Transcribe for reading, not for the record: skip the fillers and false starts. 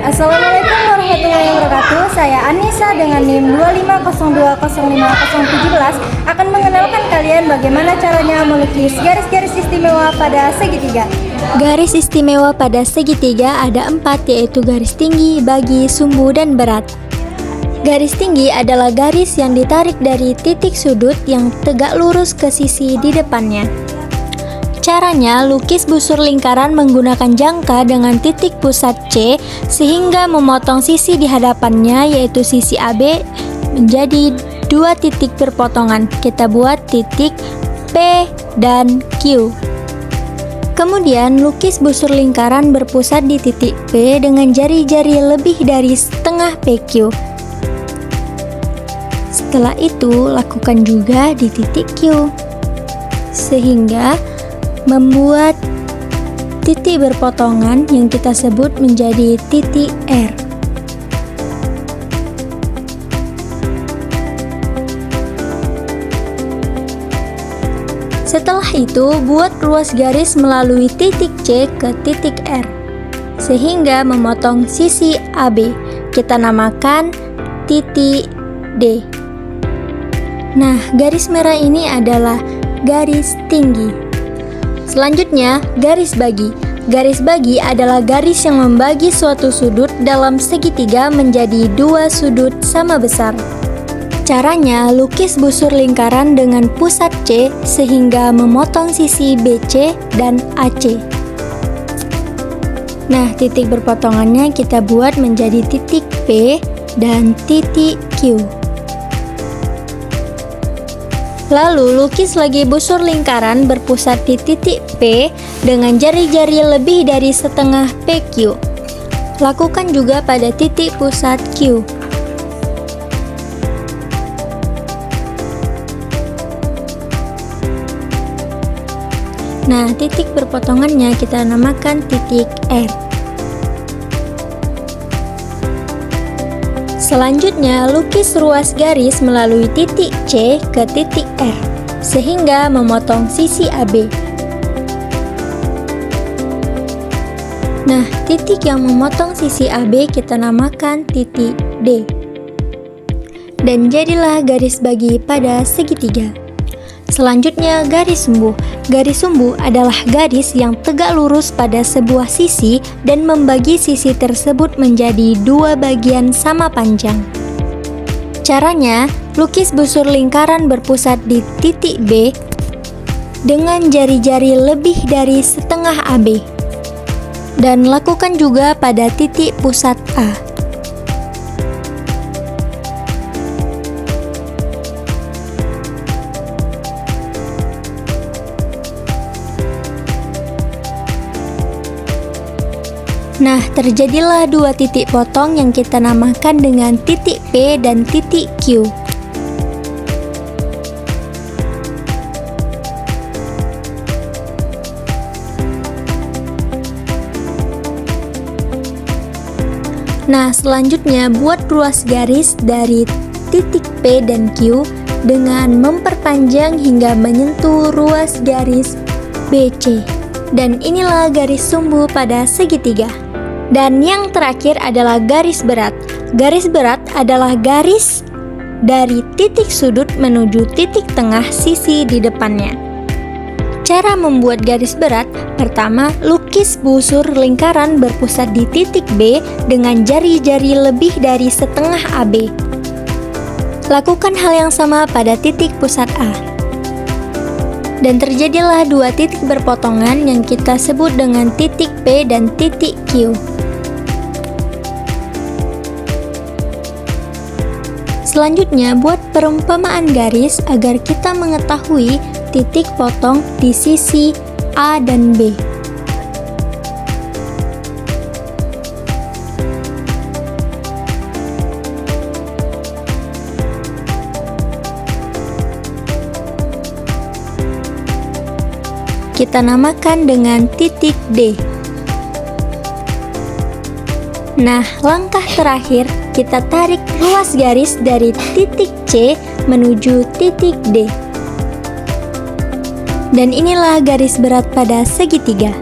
Assalamualaikum warahmatullahi wabarakatuh. Saya Anissa dengan NIM 250205017 akan mengenalkan kalian bagaimana caranya melukis garis-garis istimewa pada segitiga. Garis istimewa pada segitiga ada 4, yaitu garis tinggi, bagi, sumbu, dan berat. Garis tinggi adalah garis yang ditarik dari titik sudut yang tegak lurus ke sisi di depannya. Caranya, lukis busur lingkaran menggunakan jangka dengan titik pusat C sehingga memotong sisi di hadapannya, yaitu sisi AB, menjadi 2 titik berpotongan. Kita buat titik P dan Q. Kemudian, lukis busur lingkaran berpusat di titik P dengan jari-jari lebih dari setengah PQ. Setelah itu, lakukan juga di titik Q, sehingga membuat titik berpotongan yang kita sebut menjadi titik R. Setelah itu, buat ruas garis melalui titik C ke titik R, sehingga memotong sisi AB. Kita namakan titik D. Nah, garis merah ini adalah garis tinggi. Selanjutnya, garis bagi. Garis bagi adalah garis yang membagi suatu sudut dalam segitiga menjadi 2 sudut sama besar. Caranya, lukis busur lingkaran dengan pusat C sehingga memotong sisi BC dan AC. Nah, titik berpotongannya kita buat menjadi titik P dan titik Q. Lalu, lukis lagi busur lingkaran berpusat di titik P dengan jari-jari lebih dari setengah PQ. Lakukan juga pada titik pusat Q. Nah, titik berpotongannya kita namakan titik R. Selanjutnya, lukis ruas garis melalui titik C ke titik R, sehingga memotong sisi AB. Nah, titik yang memotong sisi AB kita namakan titik D. Dan jadilah garis bagi pada segitiga. Selanjutnya, garis sumbu. Garis sumbu adalah garis yang tegak lurus pada sebuah sisi dan membagi sisi tersebut menjadi 2 bagian sama panjang. Caranya, lukis busur lingkaran berpusat di titik B dengan jari-jari lebih dari setengah AB. Dan lakukan juga pada titik pusat A. Nah, terjadilah 2 titik potong yang kita namakan dengan titik P dan titik Q. Nah, selanjutnya buat ruas garis dari titik P dan Q dengan memperpanjang hingga menyentuh ruas garis BC. Dan inilah garis sumbu pada segitiga. Dan yang terakhir adalah garis berat. Garis berat adalah garis dari titik sudut menuju titik tengah sisi di depannya. Cara membuat garis berat, pertama, lukis busur lingkaran berpusat di titik B dengan jari-jari lebih dari setengah AB. Lakukan hal yang sama pada titik pusat A. Dan terjadilah 2 titik berpotongan yang kita sebut dengan titik P dan titik Q. Selanjutnya, buat perumpamaan garis agar kita mengetahui titik potong di sisi A dan B. Kita namakan dengan titik D. Nah, langkah terakhir, kita tarik ruas garis dari titik C menuju titik D. Dan inilah garis berat pada segitiga.